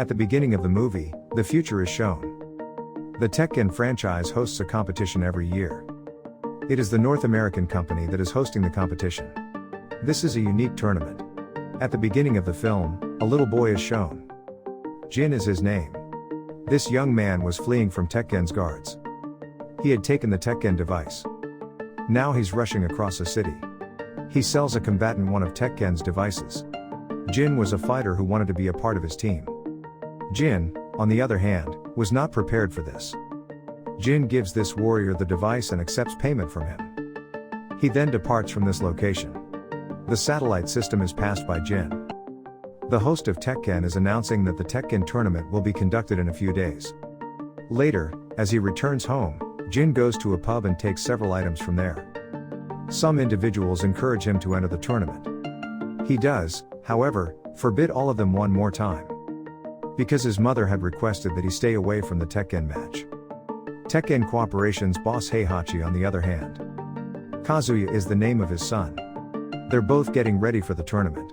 At the beginning of the movie, the future is shown. The Tekken franchise hosts a competition every year. It is the North American company that is hosting the competition. This is a unique tournament. At the beginning of the film, a little boy is shown. Jin is his name. This young man was fleeing from Tekken's guards. He had taken the Tekken device. Now he's rushing across a city. He sells a combatant one of Tekken's devices. Jin was a fighter who wanted to be a part of his team. Jin, on the other hand, was not prepared for this. Jin gives this warrior the device and accepts payment from him. He then departs from this location. The satellite system is passed by Jin. The host of Tekken is announcing that the Tekken tournament will be conducted in a few days. Later, as he returns home, Jin goes to a pub and takes several items from there. Some individuals encourage him to enter the tournament. He does, however, forbid all of them one more time. Because his mother had requested that he stay away from the Tekken match. Tekken Corporation's boss Heihachi on the other hand. Kazuya is the name of his son. They're both getting ready for the tournament.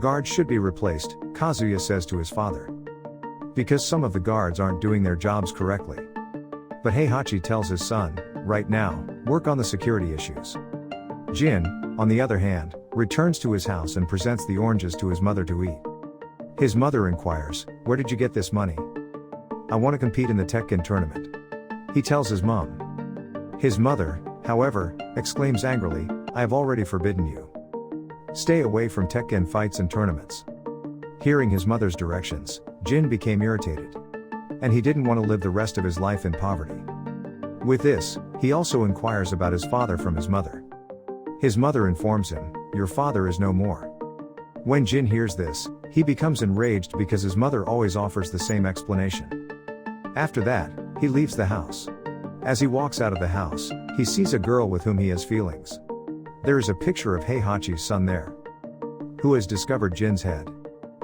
Guards should be replaced, Kazuya says to his father. Because some of the guards aren't doing their jobs correctly. But Heihachi tells his son, right now, work on the security issues. Jin, on the other hand, returns to his house and presents the oranges to his mother to eat. His mother inquires, where did you get this money? I want to compete in the Tekken tournament. He tells his mom. His mother, however, exclaims angrily, I have already forbidden you. Stay away from Tekken fights and tournaments. Hearing his mother's directions, Jin became irritated. And he didn't want to live the rest of his life in poverty. With this, he also inquires about his father from his mother. His mother informs him, your father is no more. When Jin hears this, he becomes enraged because his mother always offers the same explanation. After that, he leaves the house. As he walks out of the house, he sees a girl with whom he has feelings. There is a picture of Heihachi's son there, who has discovered Jin's head.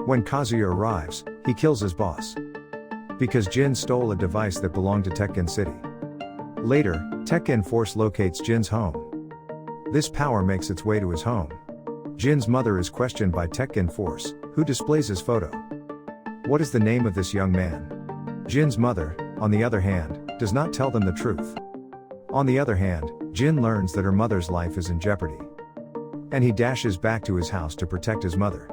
When Kazuya arrives, he kills his boss. Because Jin stole a device that belonged to Tekken City. Later, Tekken Force locates Jin's home. This power makes its way to his home. Jin's mother is questioned by Tekken Force, who displays his photo. What is the name of this young man? Jin's mother, on the other hand, does not tell them the truth. On the other hand, Jin learns that her mother's life is in jeopardy. And he dashes back to his house to protect his mother.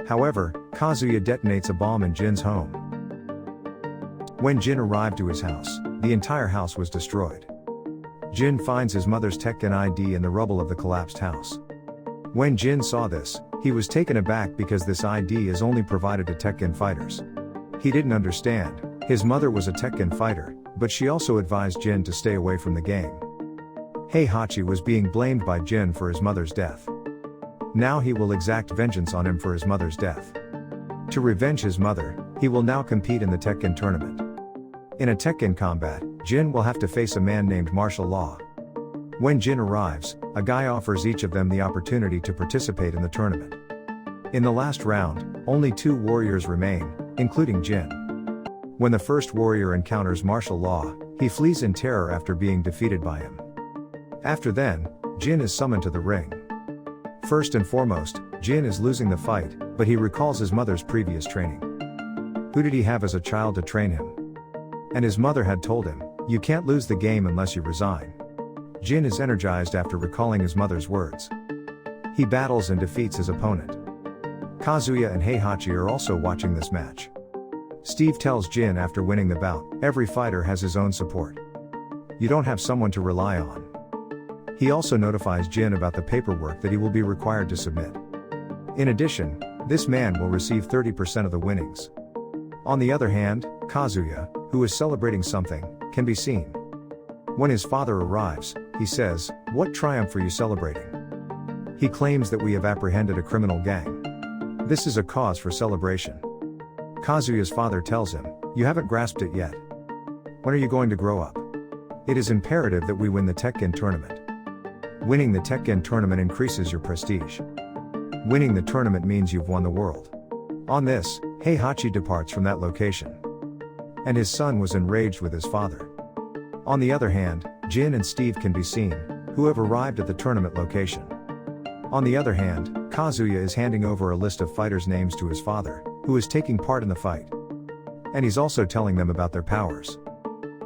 However, Kazuya detonates a bomb in Jin's home. When Jin arrived to his house, the entire house was destroyed. Jin finds his mother's Tekken ID in the rubble of the collapsed house. When Jin saw this, he was taken aback because this ID is only provided to Tekken fighters. He didn't understand, his mother was a Tekken fighter, but she also advised Jin to stay away from the game. Heihachi was being blamed by Jin for his mother's death. Now he will exact vengeance on him for his mother's death. To revenge his mother, he will now compete in the Tekken tournament. In a Tekken combat, Jin will have to face a man named Martial Law. When Jin arrives, a guy offers each of them the opportunity to participate in the tournament. In the last round, only 2 warriors remain, including Jin. When the first warrior encounters Martial Law, he flees in terror after being defeated by him. After then, Jin is summoned to the ring. First and foremost, Jin is losing the fight, but he recalls his mother's previous training. Who did he have as a child to train him? And his mother had told him, you can't lose the game unless you resign. Jin is energized after recalling his mother's words. He battles and defeats his opponent. Kazuya and Heihachi are also watching this match. Steve tells Jin after winning the bout, every fighter has his own support. You don't have someone to rely on. He also notifies Jin about the paperwork that he will be required to submit. In addition, this man will receive 30% of the winnings. On the other hand, Kazuya, who is celebrating something, can be seen. When his father arrives, he says, what triumph are you celebrating? He claims that we have apprehended a criminal gang. This is a cause for celebration. Kazuya's father tells him, you haven't grasped it yet. When are you going to grow up? It is imperative that we win the Tekken tournament. Winning the Tekken tournament increases your prestige. Winning the tournament means you've won the world. On this, Heihachi departs from that location. And his son was enraged with his father. On the other hand, Jin and Steve can be seen, who have arrived at the tournament location. On the other hand, Kazuya is handing over a list of fighters' names to his father, who who is taking part in the fight. And he's also telling them about their powers.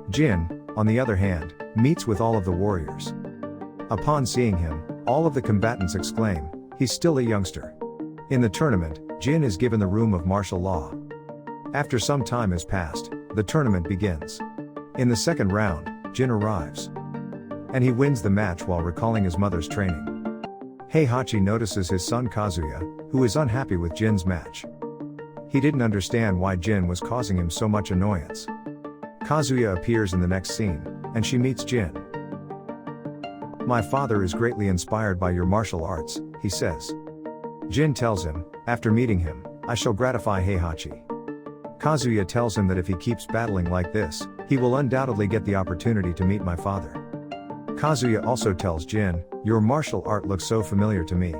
Jin, on the other hand, meets with all of the warriors. Upon seeing him, all of the combatants exclaim, "He's still a youngster." In the tournament, Jin is given the room of martial law. After some time has passed, the tournament begins. In the second round, Jin arrives. And he wins the match while recalling his mother's training. Heihachi notices his son Kazuya, who is unhappy with Jin's match. He didn't understand why Jin was causing him so much annoyance. Kazuya appears in the next scene, and she meets Jin. "My father is greatly inspired by your martial arts," he says. Jin tells him, after meeting him, "I shall gratify Heihachi." Kazuya tells him that if he keeps battling like this, he will undoubtedly get the opportunity to meet my father. Kazuya also tells Jin, "Your martial art looks so familiar to me.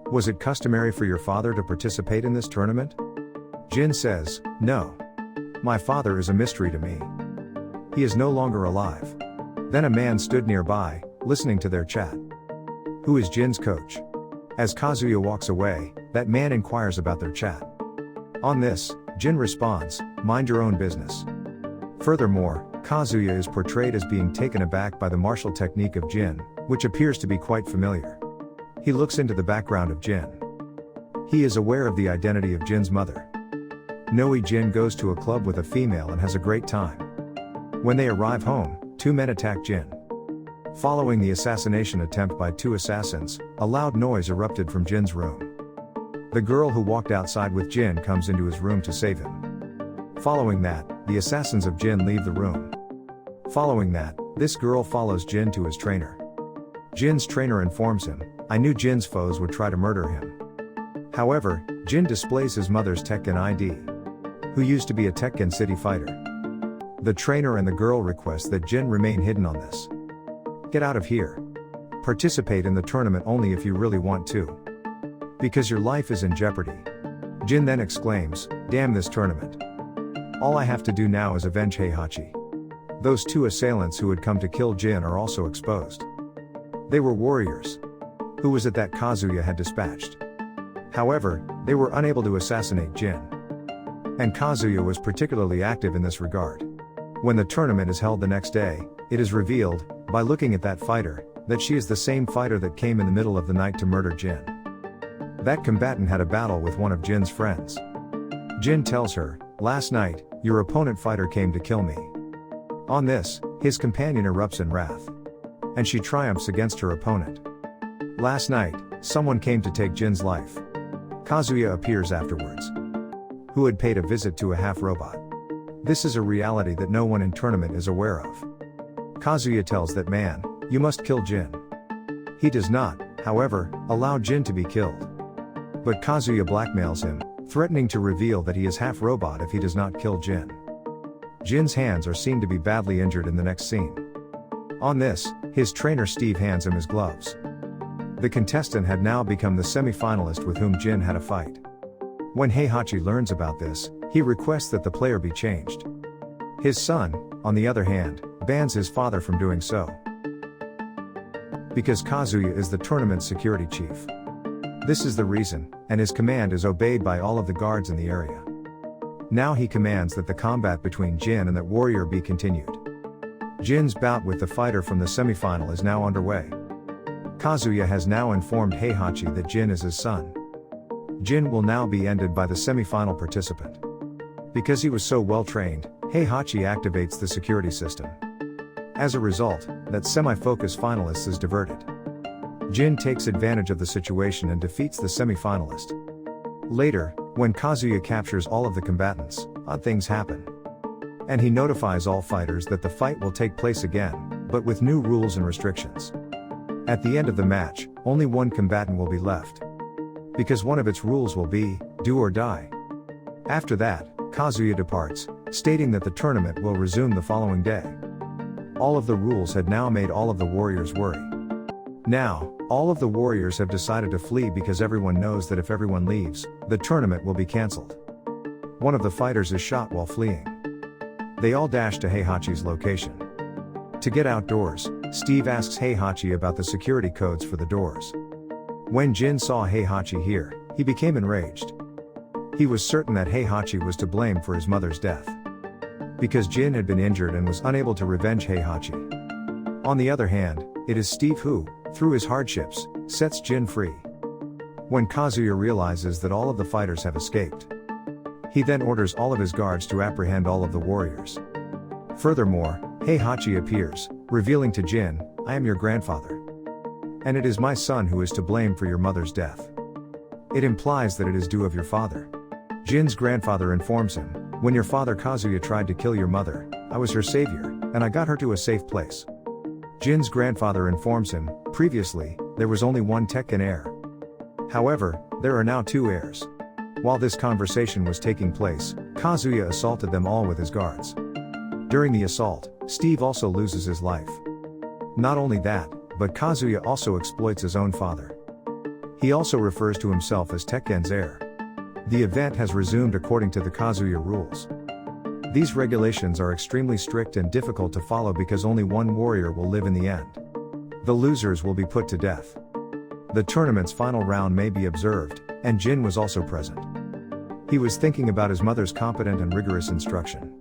Was it customary for your father to participate in this tournament?" Jin says, "No. My father is a mystery to me. He is no longer alive." Then a man stood nearby, listening to their chat. "Who is Jin's coach?" As Kazuya walks away, that man inquires about their chat. On this, Jin responds, "Mind your own business." Furthermore, Kazuya is portrayed as being taken aback by the martial technique of Jin, which appears to be quite familiar. He looks into the background of Jin. He is aware of the identity of Jin's mother. Jin goes to a club with a female and has a great time. When they arrive home, two men attack Jin. Following the assassination attempt by two assassins, a loud noise erupted from Jin's room. The girl who walked outside with Jin comes into his room to save him. Following that, the assassins of Jin leave the room. Following that, this girl follows Jin to his trainer. Jin's trainer informs him, "I knew Jin's foes would try to murder him." However, Jin displays his mother's Tekken ID, who used to be a Tekken City fighter. The trainer and the girl request that Jin remain hidden on this. "Get out of here. Participate in the tournament only if you really want to. Because your life is in jeopardy." Jin then exclaims, "Damn this tournament. All I have to do now is avenge Heihachi." Those two assailants who had come to kill Jin are also exposed. They were warriors. Who was it that Kazuya had dispatched? However, they were unable to assassinate Jin. And Kazuya was particularly active in this regard. When the tournament is held the next day, it is revealed, by looking at that fighter, that she is the same fighter that came in the middle of the night to murder Jin. That combatant had a battle with one of Jin's friends. Jin tells her, "Last night, your opponent fighter came to kill me." On this, his companion erupts in wrath. And she triumphs against her opponent. "Last night, someone came to take Jin's life." Kazuya appears afterwards. Who had paid a visit to a half-robot. This is a reality that no one in tournament is aware of. Kazuya tells that man, "You must kill Jin." He does not, however, allow Jin to be killed. But Kazuya blackmails him, threatening to reveal that he is half-robot if he does not kill Jin. Jin's hands are seen to be badly injured in the next scene. On this, his trainer Steve hands him his gloves. The contestant had now become the semi-finalist with whom Jin had a fight. When Heihachi learns about this, he requests that the player be changed. His son, on the other hand, bans his father from doing so. Because Kazuya is the tournament's security chief. This is the reason, and his command is obeyed by all of the guards in the area. Now he commands that the combat between Jin and that warrior be continued. Jin's bout with the fighter from the semi-final is now underway. Kazuya has now informed Heihachi that Jin is his son. Jin will now be ended by the semi-final participant. Because he was so well trained, Heihachi activates the security system. As a result, that semi-focus finalist is diverted. Jin takes advantage of the situation and defeats the semi-finalist. Later, when Kazuya captures all of the combatants, odd things happen. And he notifies all fighters that the fight will take place again, but with new rules and restrictions. At the end of the match, only one combatant will be left. Because one of its rules will be, do or die. After that, Kazuya departs, stating that the tournament will resume the following day. All of the rules had now made all of the warriors worry. Now, all of the warriors have decided to flee because everyone knows that if everyone leaves, the tournament will be cancelled. One of the fighters is shot while fleeing. They all dash to Heihachi's location. To get outdoors, Steve asks Heihachi about the security codes for the doors. When Jin saw Heihachi here, he became enraged. He was certain that Heihachi was to blame for his mother's death, because Jin had been injured and was unable to revenge Heihachi. On the other hand, it is Steve who, through his hardships, sets Jin free. When Kazuya realizes that all of the fighters have escaped, he then orders all of his guards to apprehend all of the warriors. Furthermore, Heihachi appears, revealing to Jin, "I am your grandfather. And it is my son who is to blame for your mother's death." It implies that it is due of your father. Jin's grandfather informs him, "When your father Kazuya tried to kill your mother, I was her savior, and I got her to a safe place." Jin's grandfather informs him, "Previously, there was only one Tekken heir. However, there are now two heirs." While this conversation was taking place, Kazuya assaulted them all with his guards. During the assault, Steve also loses his life. Not only that, but Kazuya also exploits his own father. He also refers to himself as Tekken's heir. The event has resumed according to the Kazuya rules. These regulations are extremely strict and difficult to follow because only one warrior will live in the end. The losers will be put to death. The tournament's final round may be observed, and Jin was also present. He was thinking about his mother's competent and rigorous instruction.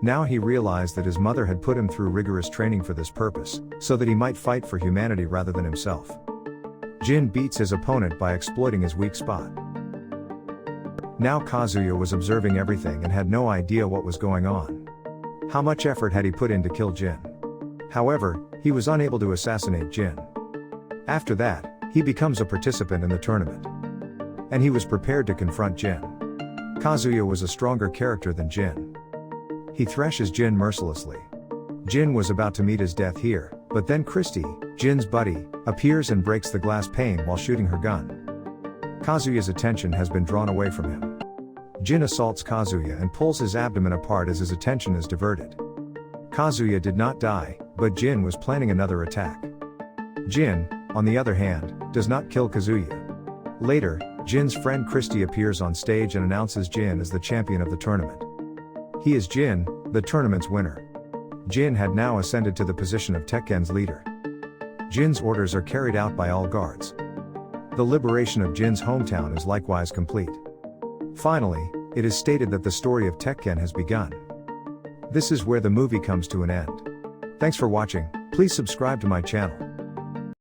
Now he realized that his mother had put him through rigorous training for this purpose, so that he might fight for humanity rather than himself. Jin beats his opponent by exploiting his weak spot. Now Kazuya was observing everything and had no idea what was going on. How much effort had he put in to kill Jin? However, he was unable to assassinate Jin. After that, he becomes a participant in the tournament. And he was prepared to confront Jin. Kazuya was a stronger character than Jin. He thrashes Jin mercilessly. Jin was about to meet his death here, but then Christy, Jin's buddy, appears and breaks the glass pane while shooting her gun. Kazuya's attention has been drawn away from him. Jin assaults Kazuya and pulls his abdomen apart as his attention is diverted. Kazuya did not die, but Jin was planning another attack. Jin, on the other hand, does not kill Kazuya. Later, Jin's friend Christy appears on stage and announces Jin as the champion of the tournament. He is Jin, the tournament's winner. Jin had now ascended to the position of Tekken's leader. Jin's orders are carried out by all guards. The liberation of Jin's hometown is likewise complete. Finally, it is stated that the story of Tekken has begun. This is where the movie comes to an end. Thanks for watching. Please subscribe to my channel.